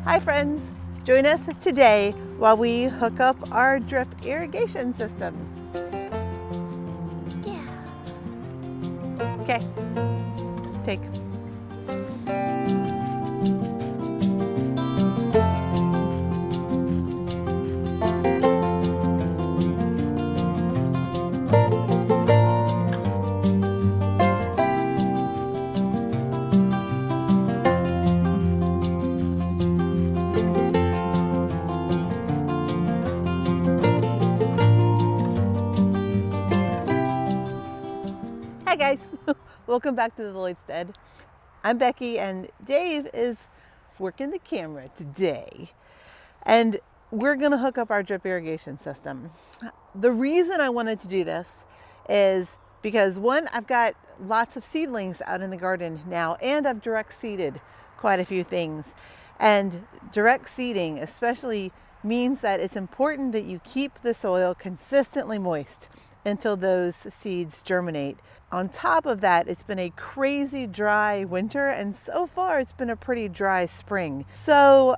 Hi friends, join us today while we hook up our drip irrigation system. Yeah. Okay, take. Hi guys, welcome back to the Lloydstead. I'm Becky and Dave is working the camera today. And we're gonna hook up our drip irrigation system. The reason I wanted to do this is because one, I've got lots of seedlings out in the garden now, and I've direct seeded quite a few things. And direct seeding especially means that it's important that you keep the soil consistently moist until those seeds germinate. On top of that, it's been a crazy dry winter, and so far it's been a pretty dry spring. So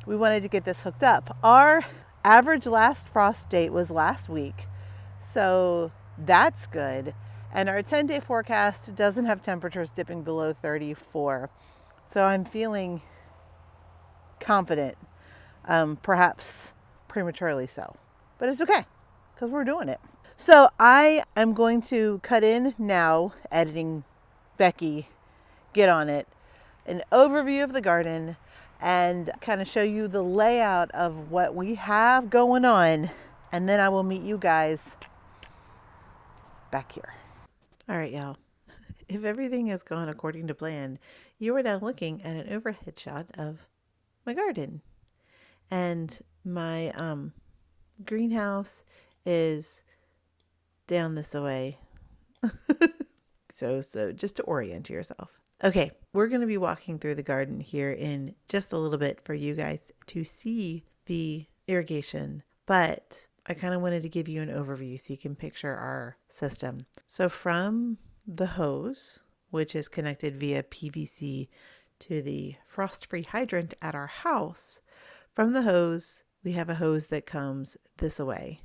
we wanted to get this hooked up. Our average last frost date was last week, so that's good. And our 10-day forecast doesn't have temperatures dipping below 34. So I'm feeling confident, perhaps prematurely so, but it's okay because we're doing it. So I am going to cut in now, editing Becky, get on it, an overview of the garden and kind of show you the layout of what we have going on. And then I will meet you guys back here. All right, y'all. If everything has gone according to plan, you are now looking at an overhead shot of my garden. And my greenhouse is down this way. So just to orient yourself. Okay, we're going to be walking through the garden here in just a little bit for you guys to see the irrigation, but I kind of wanted to give you an overview so you can picture our system. So from the hose, which is connected via PVC to the frost-free hydrant at our house, from the hose, we have a hose that comes this way.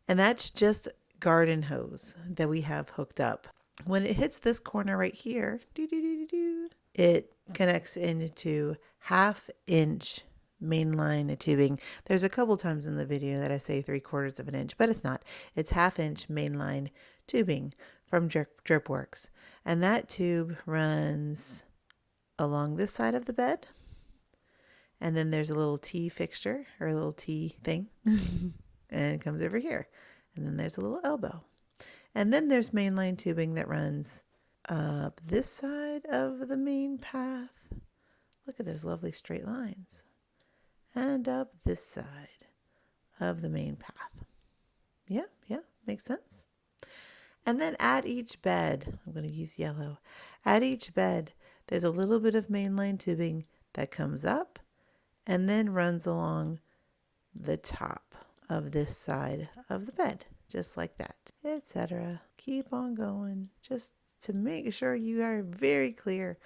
And that's just garden hose that we have hooked up. When it hits this corner right here, it connects into 1/2-inch mainline tubing. There's a couple times in the video that I say 3/4 of an inch, but it's not. It's 1/2-inch mainline tubing from Dripworks. And that tube runs along this side of the bed. And then there's a little T fixture or a little T thing. And it comes over here. And then there's a little elbow. And then there's mainline tubing that runs up this side of the main path. Look at those lovely straight lines. And up this side of the main path. Yeah, makes sense. And then at each bed, I'm going to use yellow. At each bed, there's a little bit of mainline tubing that comes up and then runs along the top of this side of the bed, just like that, etc. Keep on going, just to make sure you are very clear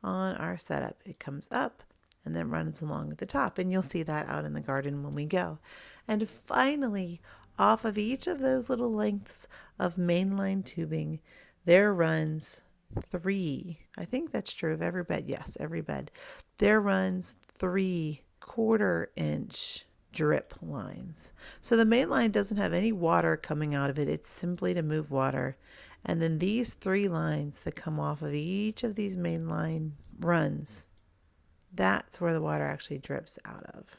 on our setup. It comes up and then runs along the top, and you'll see that out in the garden when we go. And finally, off of each of those little lengths of mainline tubing, there runs 3, I think that's true of every bed. Yes, every bed. There runs 3 1/4-inch drip lines. So the main line doesn't have any water coming out of it. It's simply to move water. And then these 3 lines that come off of each of these main line runs, that's where the water actually drips out of.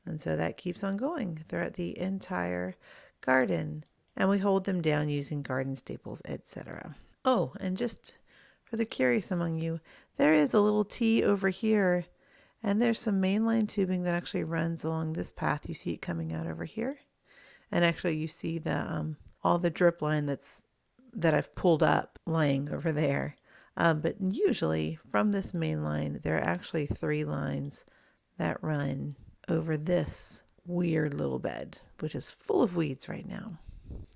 And so that keeps on going throughout the entire garden. And we hold them down using garden staples, etc. Oh, and just for the curious among you, there is a little T over here. And there's some mainline tubing that actually runs along this path. You see it coming out over here. And actually you see the all the drip line that I've pulled up laying over there. But usually from this main line, there are actually 3 lines that run over this weird little bed, which is full of weeds right now.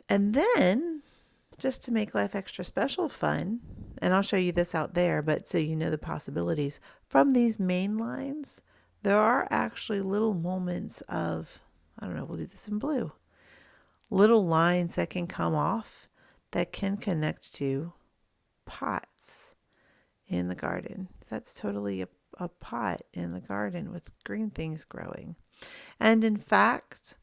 And then, just to make life extra special fun, and I'll show you this out there, but so you know the possibilities, from these main lines, there are actually little moments of, I don't know, we'll do this in blue, little lines that can come off that can connect to pots in the garden. That's totally a pot in the garden with green things growing. And in fact,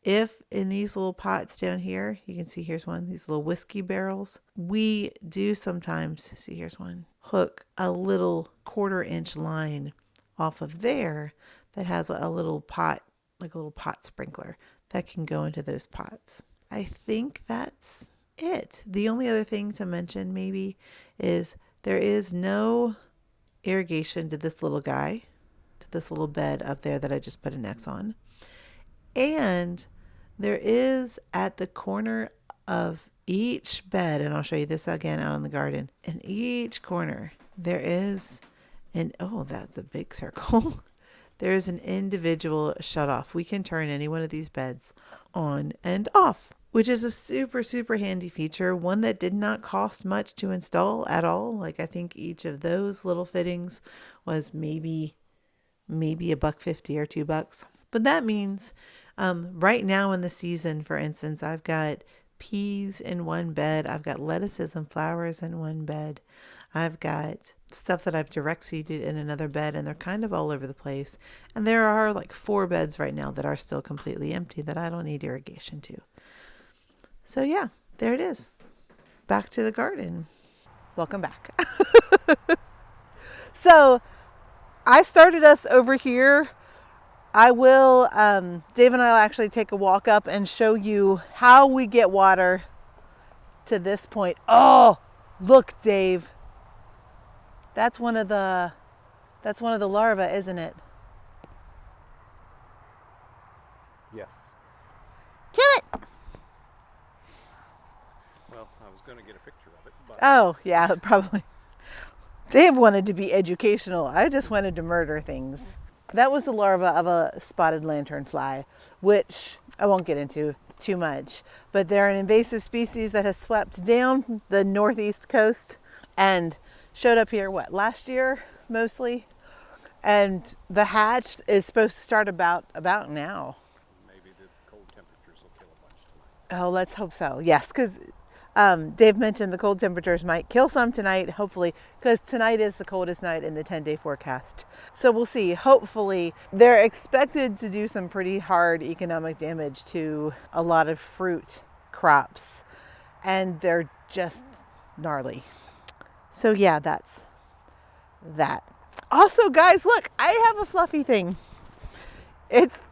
if in these little pots down here, you can see here's one, these little whiskey barrels, we do sometimes, see here's one, hook a little 1/4-inch line off of there that has a little pot, like a little pot sprinkler that can go into those pots. I think that's it. The only other thing to mention maybe is there is no irrigation to this little guy, to this little bed up there that I just put an X on. And there is at the corner of each bed, and I'll show you this again out in the garden, in each corner, there is that's a big circle. There is an individual shut off. We can turn any one of these beds on and off, which is a super, super handy feature. One that did not cost much to install at all. Like I think each of those little fittings was maybe $1.50 or $2. But that means right now in the season, for instance, I've got peas in one bed. I've got lettuces and flowers in one bed. I've got stuff that I've direct seeded in another bed, and they're kind of all over the place. And there are like 4 beds right now that are still completely empty that I don't need irrigation to. So yeah, there it is. Back to the garden. Welcome back. So I started us over here. I will, Dave and I will actually take a walk up and show you how we get water to this point. Oh, look, Dave. That's one of the larvae, isn't it? Yes. Kill it. Well, I was going to get a picture of it, but... Oh, yeah, probably. Dave wanted to be educational. I just wanted to murder things. That was the larva of a spotted lanternfly, which I won't get into too much, but they're an invasive species that has swept down the northeast coast and showed up here, last year mostly? And the hatch is supposed to start about now. Maybe the cold temperatures will kill a bunch tonight. Oh, let's hope so. Yes, because Dave mentioned the cold temperatures might kill some tonight, hopefully, because tonight is the coldest night in the 10-day forecast. So we'll see. Hopefully, they're expected to do some pretty hard economic damage to a lot of fruit crops, and they're just gnarly. So yeah, that's that. Also, guys, look, I have a fluffy thing. It's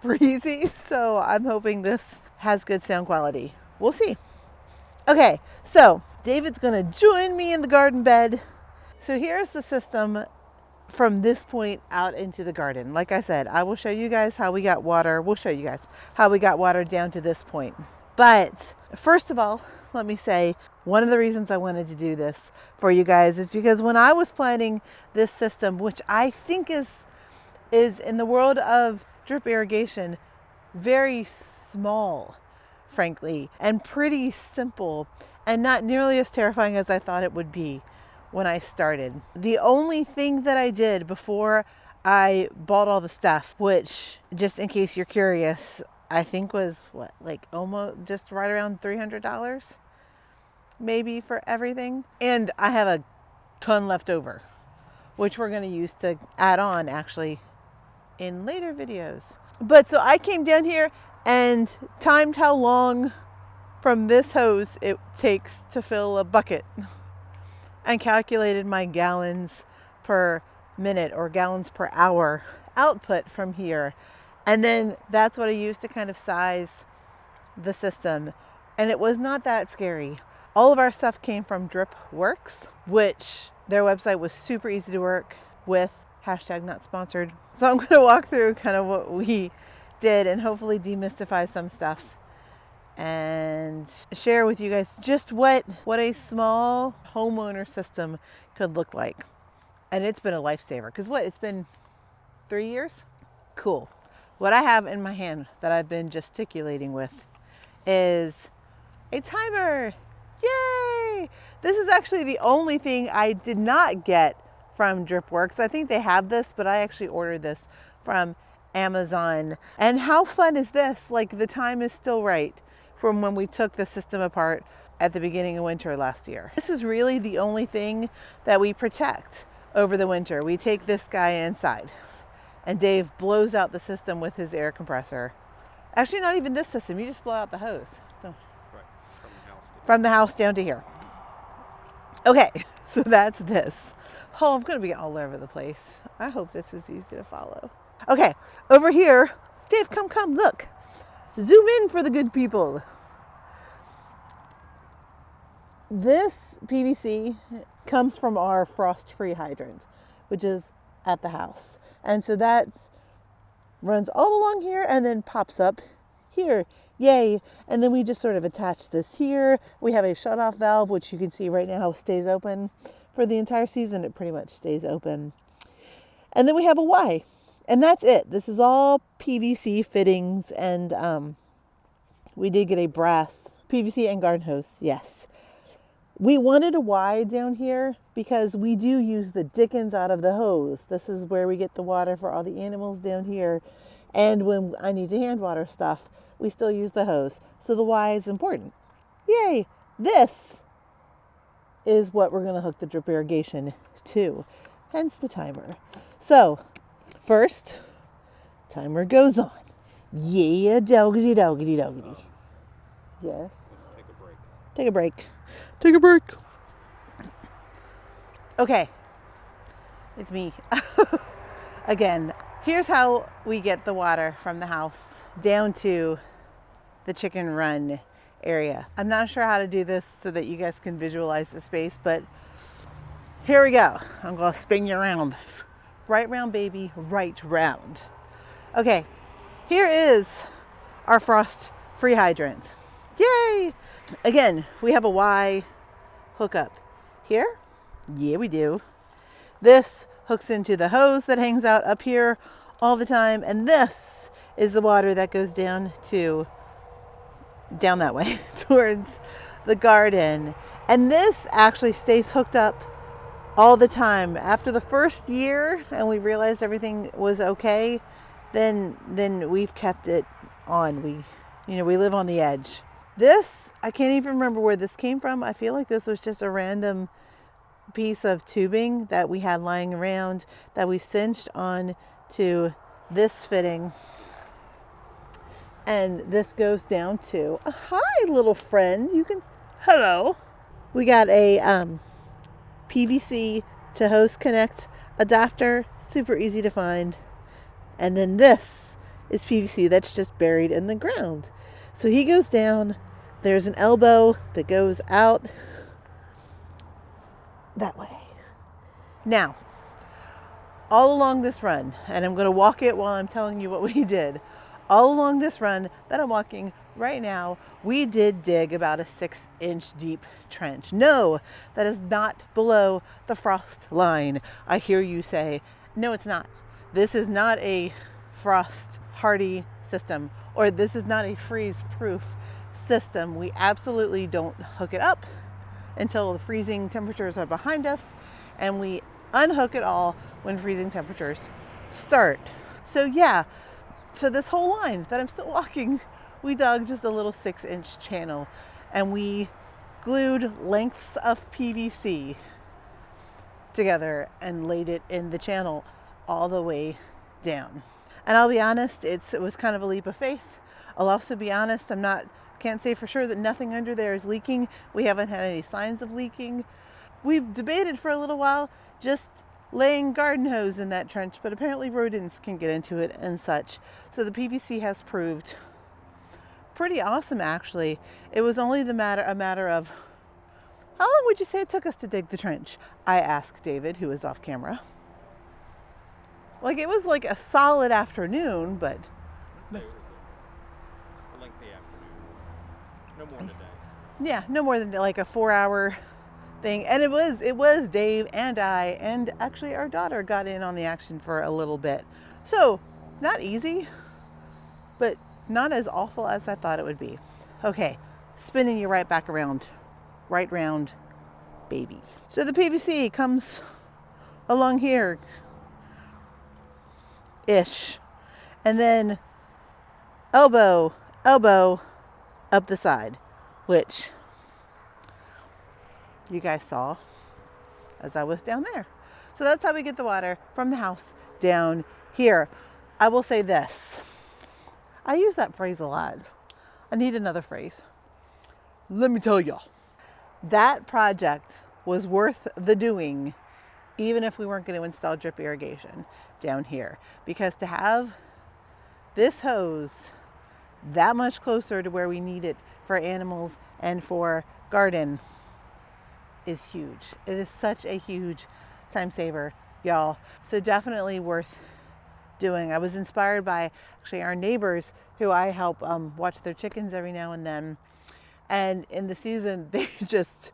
breezy, so I'm hoping this has good sound quality. We'll see. Okay, so David's gonna join me in the garden bed. So here's the system from this point out into the garden. Like I said, I will show you guys how we got water. We'll show you guys how we got water down to this point. But first of all, let me say, one of the reasons I wanted to do this for you guys is because when I was planning this system, which I think is in the world of drip irrigation, very small, frankly, and pretty simple, and not nearly as terrifying as I thought it would be when I started. The only thing that I did before I bought all the stuff, which, just in case you're curious, I think was almost just right around $300 maybe for everything. And I have a ton left over, which we're going to use to add on actually in later videos. But so I came down here and timed how long from this hose it takes to fill a bucket and calculated my gallons per minute or gallons per hour output from here. And then that's what I used to kind of size the system. And it was not that scary. All of our stuff came from Drip Works, which their website was super easy to work with. Hashtag not sponsored. So I'm going to walk through kind of what we did and hopefully demystify some stuff and share with you guys just what a small homeowner system could look like. And it's been a lifesaver because it's been 3 years? Cool. What I have in my hand that I've been gesticulating with is a timer. Yay! This is actually the only thing I did not get from DripWorks. I think they have this, but I actually ordered this from Amazon. And how fun is this? Like, the time is still right from when we took the system apart at the beginning of winter last year. This is really the only thing that we protect over the winter. We take this guy inside and Dave blows out the system with his air compressor. Actually, not even this system. You just blow out the hose. Right. From the house down to here. Okay, so that's this. Oh, I'm going to be all over the place. I hope this is easy to follow. Okay, over here, Dave, come, look. Zoom in for the good people. This PVC comes from our frost-free hydrant, which is at the house. And so that runs all along here and then pops up here. Yay. And then we just sort of attach this here. We have a shut-off valve, which you can see right now stays open. For the entire season, it pretty much stays open. And then we have a Y. And that's it. This is all PVC fittings. And we did get a brass PVC and garden hose. Yes. We wanted a Y down here because we do use the dickens out of the hose. This is where we get the water for all the animals down here. And when I need to hand water stuff, we still use the hose. So the Y is important. Yay! This is what we're going to hook the drip irrigation to. Hence the timer. So first, timer goes on. Yeah, doggity, doggity, doggity. Yes. Let's take a break. Take a break. Take a break. Okay. It's me. Again, here's how we get the water from the house down to the chicken run area. I'm not sure how to do this so that you guys can visualize the space, but here we go. I'm going to spin you around. Right round, baby. Right round. Okay. Here is our frost-free hydrant. Yay! Again, we have a Y hookup here. Yeah, we do. This hooks into the hose that hangs out up here all the time. And this is the water that goes down that way towards the garden. And this actually stays hooked up all the time. After the first year and we realized everything was okay, then we've kept it on. We live on the edge. This, I can't even remember where this came from. I feel like this was just a random piece of tubing that we had lying around that we cinched on to this fitting. And this goes down to, hi little friend, hello. We got a PVC to hose connect adapter, super easy to find. And then this is PVC that's just buried in the ground. So he goes down, there's an elbow that goes out that way. Now, all along this run, and I'm going to walk it while I'm telling you what we did. All along this run that I'm walking right now, we did dig about a 6-inch deep trench. No, that is not below the frost line. I hear you say, no, it's not. This is not a frost hardy system, or this is not a freeze proof system. We absolutely don't hook it up until the freezing temperatures are behind us, and we unhook it all when freezing temperatures start. So yeah, so this whole line that I'm still walking, we dug just a little 6-inch channel and we glued lengths of PVC together and laid it in the channel all the way down. And I'll be honest, it was kind of a leap of faith. I'll also be honest, can't say for sure that nothing under there is leaking. We haven't had any signs of leaking. We've debated for a little while just laying garden hose in that trench, but apparently rodents can get into it and such. So the PVC has proved pretty awesome, actually. It was only a matter of, how long would you say it took us to dig the trench? I asked David, who is off camera. Like, it was like a solid afternoon, but... It was a lengthy afternoon. No more than a day. Yeah, no more than like a 4-hour thing. And it was Dave and I, and actually our daughter got in on the action for a little bit. So, not easy, but not as awful as I thought it would be. Okay, spinning you right back around. Right round, baby. So the PVC comes along here ish. And then elbow up the side, which you guys saw as I was down there. So that's how we get the water from the house down here. I will say this. I use that phrase a lot. I need another phrase. Let me tell y'all. That project was worth the doing, even if we weren't going to install drip irrigation down here. Because to have this hose that much closer to where we need it for animals and for garden is huge. It is such a huge time saver, y'all. So definitely worth doing. I was inspired by actually our neighbors who I help watch their chickens every now and then. And in the season, they just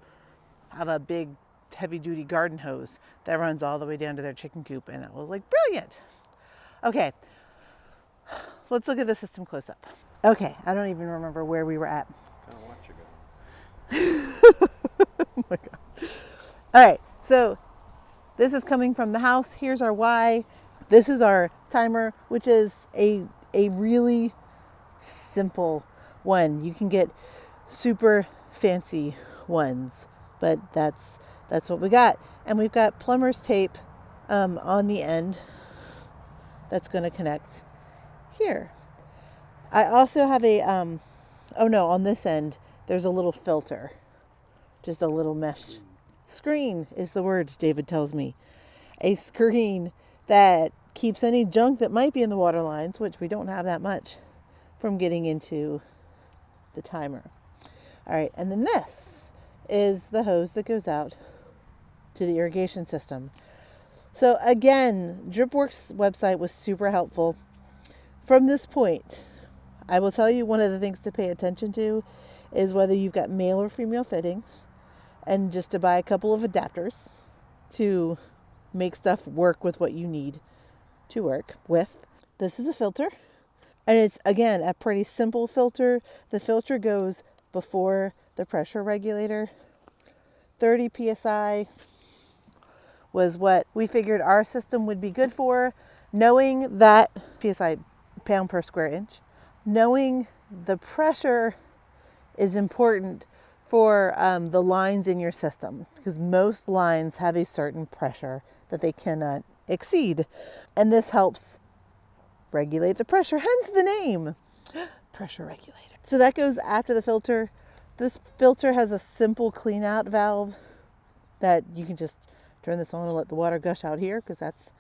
have a big heavy duty garden hose that runs all the way down to their chicken coop. And it was like, brilliant. Okay, let's look at the system close up. Okay, I don't even remember where we were at. Kind of watch you go. Oh my God. All right, so this is coming from the house. Here's our Y. This is our timer, which is a really simple one. You can get super fancy ones, but that's what we got. And we've got plumber's tape on the end that's going to connect here. I also have a, on this end, there's a little filter, just a little mesh. Screen is the word, David tells me. A screen that keeps any junk that might be in the water lines, which we don't have that much, from getting into the timer. All right, and then this is the hose that goes out to the irrigation system. So again, DripWorks website was super helpful. From this point, I will tell you one of the things to pay attention to is whether you've got male or female fittings, and just to buy a couple of adapters to make stuff work with what you need to work with. This is a filter, and it's, again, a pretty simple filter. The filter goes before the pressure regulator. 30 psi was what we figured our system would be good for, knowing that psi, pound per square inch, knowing the pressure is important for the lines in your system, because most lines have a certain pressure that they cannot exceed. And this helps regulate the pressure, hence the name, pressure regulator. So that goes after the filter. This filter has a simple clean out valve that you can just turn this on and let the water gush out here, because that's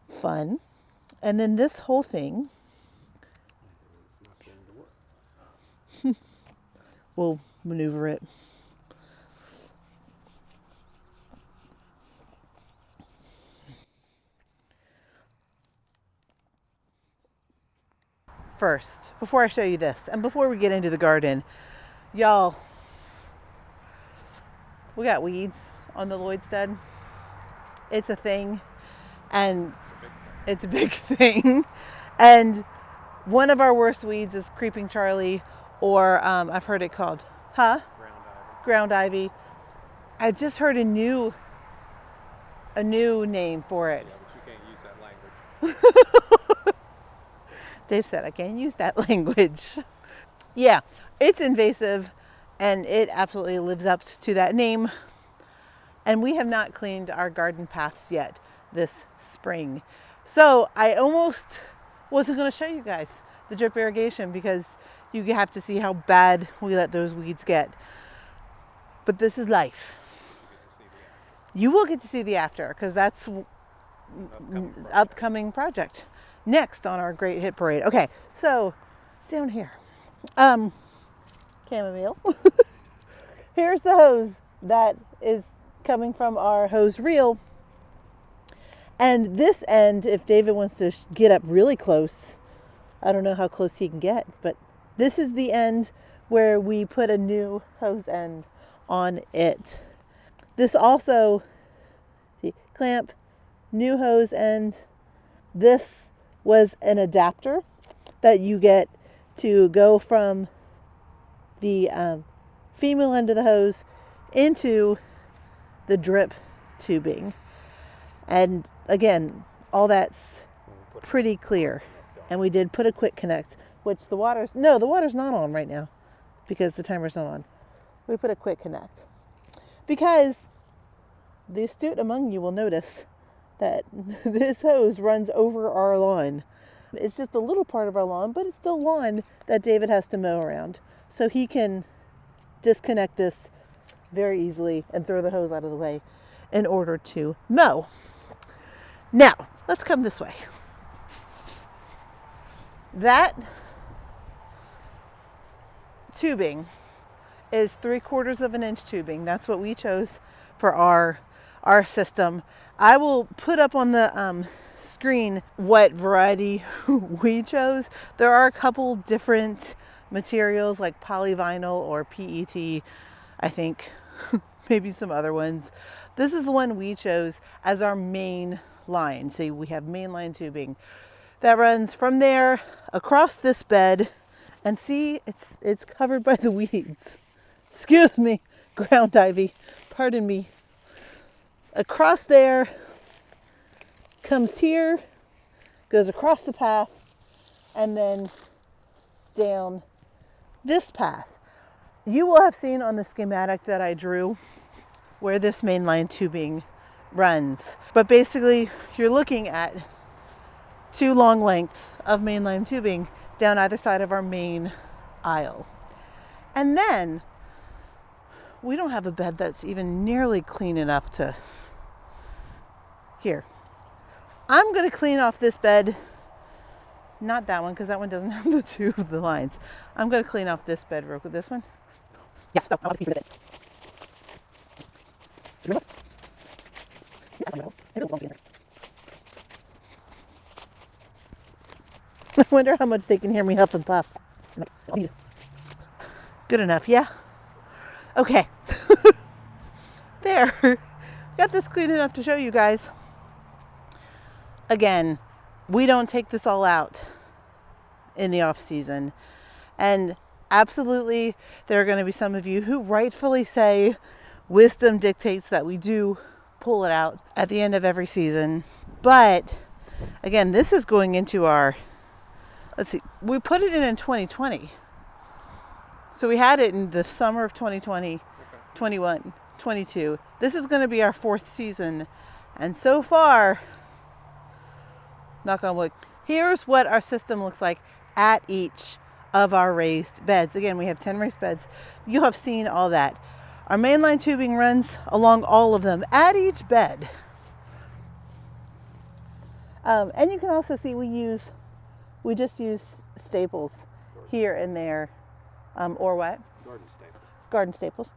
fun. And then this whole thing, It's not going to work. we'll maneuver it. First, before I show you this, and before we get into the garden, y'all, we got weeds on the Lloydstead. It's a thing, and it's a big thing. And one of our worst weeds is creeping Charlie, or I've heard it called, ground ivy. I just heard a new name for it. Yeah, but you can't use that language. Dave said I can't use that language. Yeah, it's invasive, and it absolutely lives up to that name. And we have not cleaned our garden paths yet this spring. So I almost wasn't going to show you guys the drip irrigation, because you have to see how bad we let those weeds get. But this is life. You will get to see the after, because that's upcoming project next on our great hit parade. Okay, so down here, chamomile. Here's the hose that is coming from our hose reel. And this end, if David wants to get up really close, I don't know how close he can get, but this is the end where we put a new hose end on it. This also, the clamp, new hose end. This was an adapter that you get to go from the female end of the hose into the drip tubing. And again, all that's pretty clear. And we did put a quick connect, which the water's not on right now because the timer's not on. We put a quick connect because the astute among you will notice that this hose runs over our lawn. It's just a little part of our lawn, but it's still lawn that David has to mow around. So he can disconnect this very easily and throw the hose out of the way in order to mow. Now, let's come this way. That tubing is 3/4 of an inch tubing. That's what we chose for our system. I will put up on the screen what variety we chose. There are a couple different materials like polyvinyl or PET, I think, maybe some other ones. This is the one we chose as our main line. So we have main line tubing that runs from there across this bed, and see, it's covered by the weeds. Excuse me, ground ivy, pardon me. Across there, comes here, goes across the path, and then down this path. You will have seen on the schematic that I drew where this mainline tubing runs. But basically, you're looking at 2 long lengths of mainline tubing down either side of our main aisle. And then, we don't have a bed that's even nearly clean enough to... Here. I'm going to clean off this bed. Not that one, because that one doesn't have the 2 of the lines. I'm going to clean off this bed real quick. This one? Yes, stop. I want to see it. I wonder how much they can hear me huff and puff. Good enough, yeah? Okay. There. Got this clean enough to show you guys. Again, we don't take this all out in the off season. And absolutely, there are going to be some of you who rightfully say wisdom dictates that we do pull it out at the end of every season. But again, this is going into our, let's see, we put it in 2020. So we had it in the summer of 2020, 21, 22. This is going to be our 4th season. And so far, knock on wood, here's what our system looks like at each of our raised beds. Again, we have 10 raised beds. You have seen all that. Our mainline tubing runs along all of them at each bed. And you can also see we just use staples here and there. Or what? Garden staples.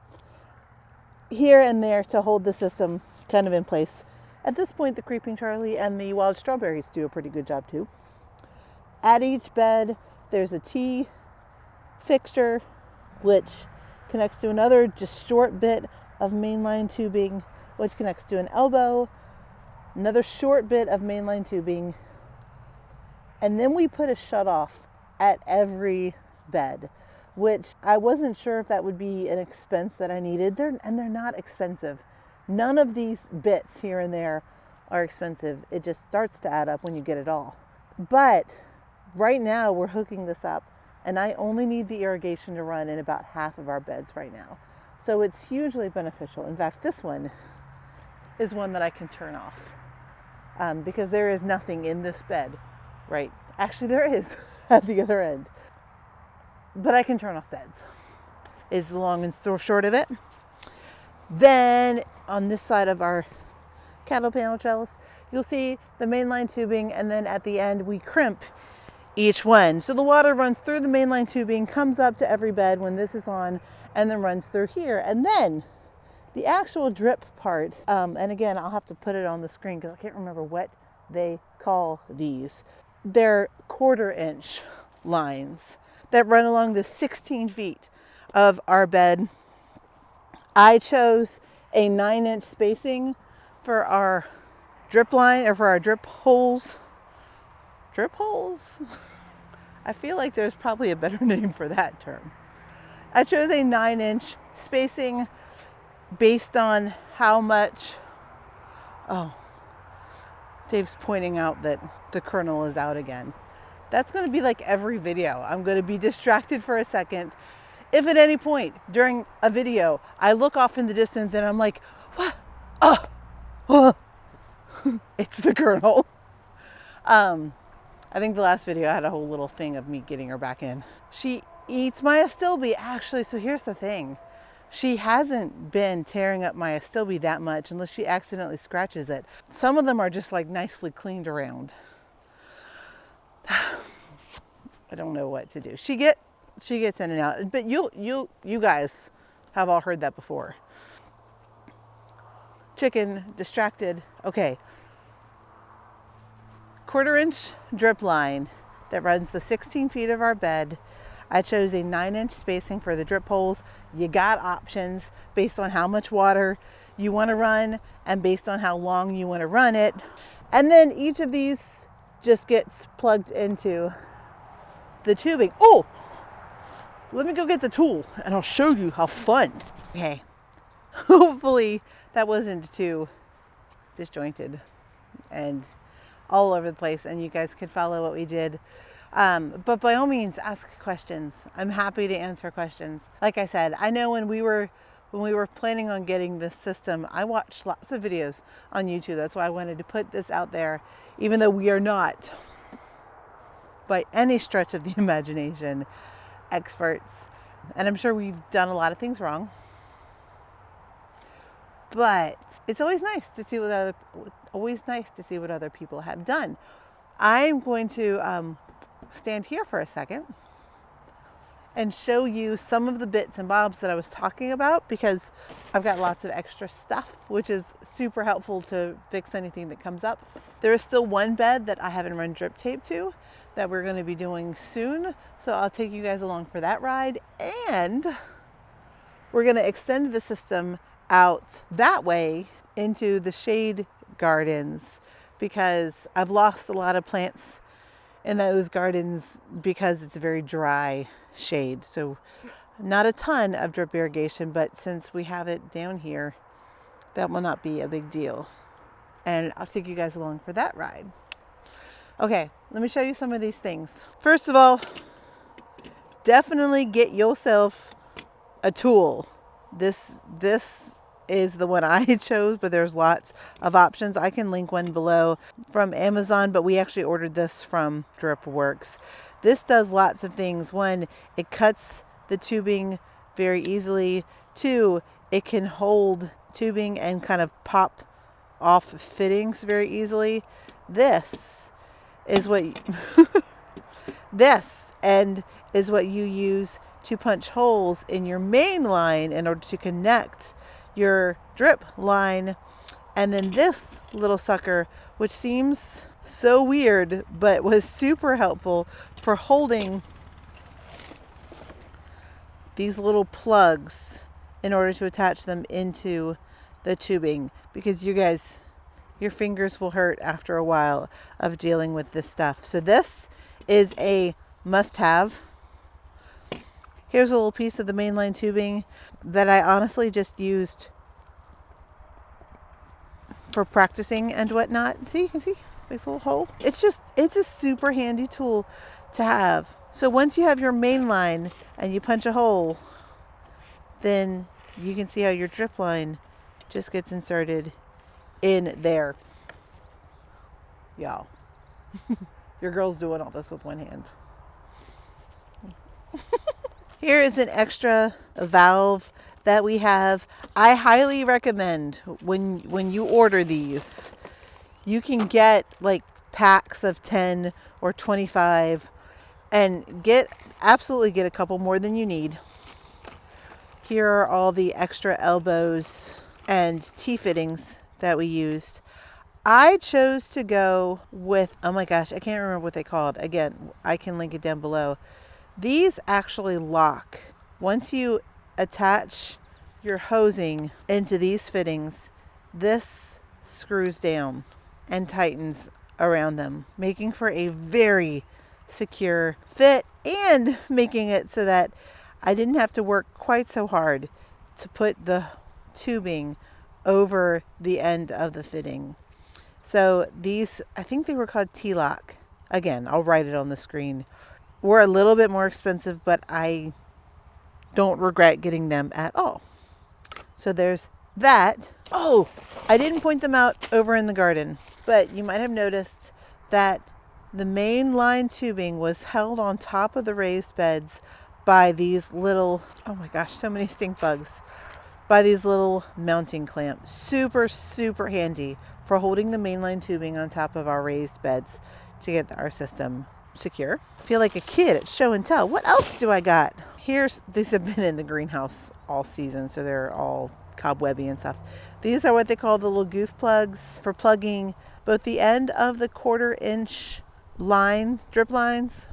Here and there to hold the system kind of in place. At this point, the Creeping Charlie and the Wild Strawberries do a pretty good job too. At each bed, there's a T fixture, which connects to another just short bit of mainline tubing, which connects to an elbow, another short bit of mainline tubing, and then we put a shutoff at every bed, which I wasn't sure if that would be an expense that I needed. They're not expensive. None of these bits here and there are expensive. It just starts to add up when you get it all. But right now we're hooking this up, and I only need the irrigation to run in about half of our beds right now. So it's hugely beneficial. In fact, this one is one that I can turn off because there is nothing in this bed, right? Actually, there is at the other end. But I can turn off beds, is the long and short of it. Then on this side of our cattle panel trellis, you'll see the mainline tubing, and then at the end we crimp each one. So the water runs through the mainline tubing, comes up to every bed when this is on, and then runs through here. And then the actual drip part, and again, I'll have to put it on the screen because I can't remember what they call these. They're 1/4 inch lines that run along the 16 feet of our bed. I chose a 9-inch spacing for our drip line, or for our drip holes. Drip holes? I feel like there's probably a better name for that term. I chose a 9-inch spacing based on how much, Dave's pointing out that the kernel is out again. That's going to be like every video. I'm going to be distracted for a second. If at any point during a video I look off in the distance and I'm like, what? It's the kernel. I think the last video I had a whole little thing of me getting her back in. She eats my astilbe, actually. So here's the thing. She hasn't been tearing up my astilbe that much unless she accidentally scratches it. Some of them are just like nicely cleaned around. I don't know what to do. She gets in and out, but you guys have all heard that before. Chicken, distracted. Okay. 1/4-inch drip line that runs the 16 feet of our bed. I chose a 9-inch spacing for the drip holes. You got options based on how much water you want to run and based on how long you want to run it. And then each of these just gets plugged into the tubing. Oh, let me go get the tool and I'll show you how fun. Okay, hopefully that wasn't too disjointed and all over the place and you guys could follow what we did. But by all means, ask questions. I'm happy to answer questions. Like I said, I know when we were planning on getting this system, I watched lots of videos on YouTube. That's why I wanted to put this out there, even though we are not by any stretch of the imagination experts. And I'm sure we've done a lot of things wrong. But it's always nice to see what other people have done. I'm going to stand here for a second and show you some of the bits and bobs that I was talking about because I've got lots of extra stuff, which is super helpful to fix anything that comes up. There is still one bed that I haven't run drip tape to that we're going to be doing soon. So I'll take you guys along for that ride. And we're going to extend the system out that way into the shade gardens because I've lost a lot of plants in those gardens because it's a very dry shade. So not a ton of drip irrigation, but since we have it down here, that will not be a big deal. And I'll take you guys along for that ride. Okay, let me show you some of these things. First of all, definitely get yourself a tool. This is the one I chose, but there's lots of options. I can link one below from Amazon, but we actually ordered this from DripWorks. This does lots of things. One, it cuts the tubing very easily. Two, it can hold tubing and kind of pop off fittings very easily. This is what you use to punch holes in your main line in order to connect your drip line. And then this little sucker, which seems so weird but was super helpful for holding these little plugs in order to attach them into the tubing, because you guys, your fingers will hurt after a while of dealing with this stuff. So this is a must-have. Here's a little piece of the mainline tubing that I honestly just used for practicing and whatnot. See, you can see this little hole. It's a super handy tool to have. So once you have your main line and you punch a hole, then you can see how your drip line just gets inserted in there. Y'all, your girl's doing all this with one hand. Here is an extra valve that we have. I highly recommend when you order these, you can get like packs of 10 or 25 and absolutely get a couple more than you need. Here are all the extra elbows and T-fittings that we used. I chose to go with, oh my gosh, I can't remember what they called. Again, I can link it down below. These actually lock. Once you attach your hosing into these fittings, this screws down and tightens around them, making for a very secure fit and making it so that I didn't have to work quite so hard to put the tubing over the end of the fitting. So these, I think they were called T-Lock. Again, I'll write it on the screen. Were a little bit more expensive, but I don't regret getting them at all. So there's that. Oh, I didn't point them out over in the garden, but you might have noticed that the main line tubing was held on top of the raised beds by these little, oh my gosh, so many stink bugs, by these little mounting clamps. Super, super handy for holding the mainline tubing on top of our raised beds to get our system secure. I feel like a kid at show and tell. What else do I got? These have been in the greenhouse all season, so they're all cobwebby and stuff. These are what they call the little goof plugs for plugging both the end of the 1/4 inch line, drip lines,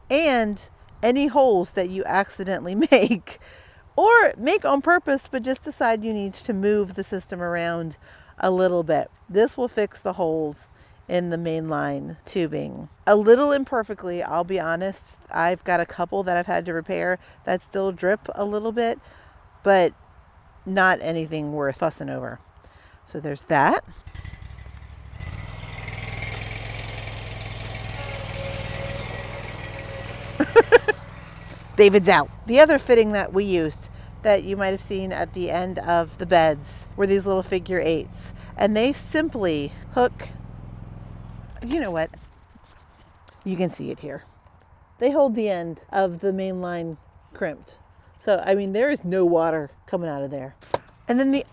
and any holes that you accidentally make or make on purpose, but just decide you need to move the system around a little bit. This will fix the holes in the main line tubing. A little imperfectly, I'll be honest. I've got a couple that I've had to repair that still drip a little bit, but not anything worth fussing over. So there's that. David's out. The other fitting that we used that you might have seen at the end of the beds were these little figure 8s. And they simply hook, you know what? You can see it here. They hold the end of the main line crimped. So, I mean, there is no water coming out of there. And then the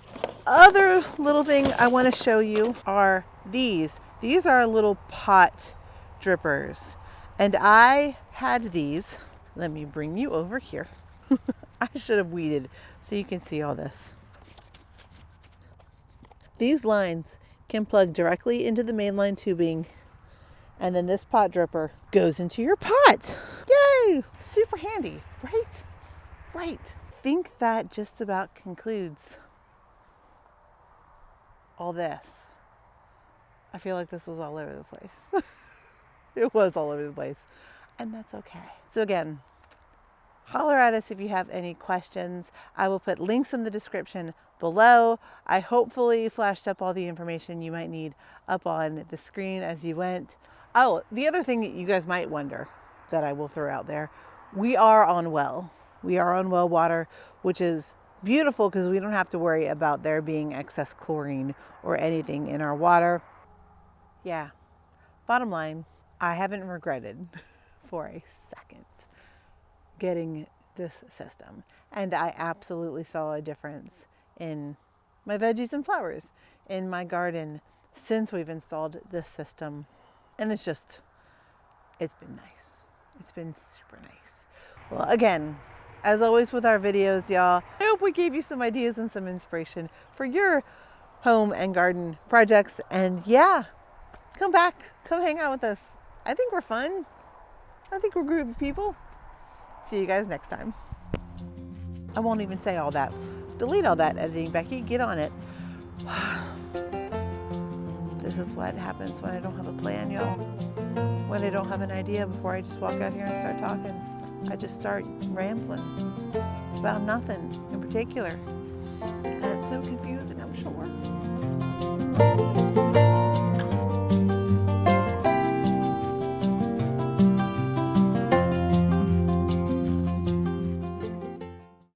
other little thing I want to show you are these. These are little pot drippers. And I had these. Let me bring you over here. I should have weeded so you can see all this. These lines can plug directly into the mainline tubing, and then this pot dripper goes into your pot. Yay! Super handy, right? Right. I think that just about concludes all this. I feel like this was all over the place. It was all over the place, and that's okay. So again, holler at us if you have any questions. I will put links in the description below. I hopefully flashed up all the information you might need up on the screen as you went. Oh, the other thing that you guys might wonder that I will throw out there, we are on well. We are on well water, which is beautiful because we don't have to worry about there being excess chlorine or anything in our water. Yeah, bottom line, I haven't regretted for a second getting this system. And I absolutely saw a difference in my veggies and flowers in my garden since we've installed this system. And it's been nice. It's been super nice. Well, again, as always with our videos, y'all, I hope we gave you some ideas and some inspiration for your home and garden projects. And yeah, come back, come hang out with us. I think we're fun. I think we're a group of people. See you guys next time. I won't even say all that. Delete all that editing, Becky. Get on it. This is what happens when I don't have a plan, y'all. When I don't have an idea before I just walk out here and start talking. I just start rambling about nothing in particular. And it's so confusing, I'm sure.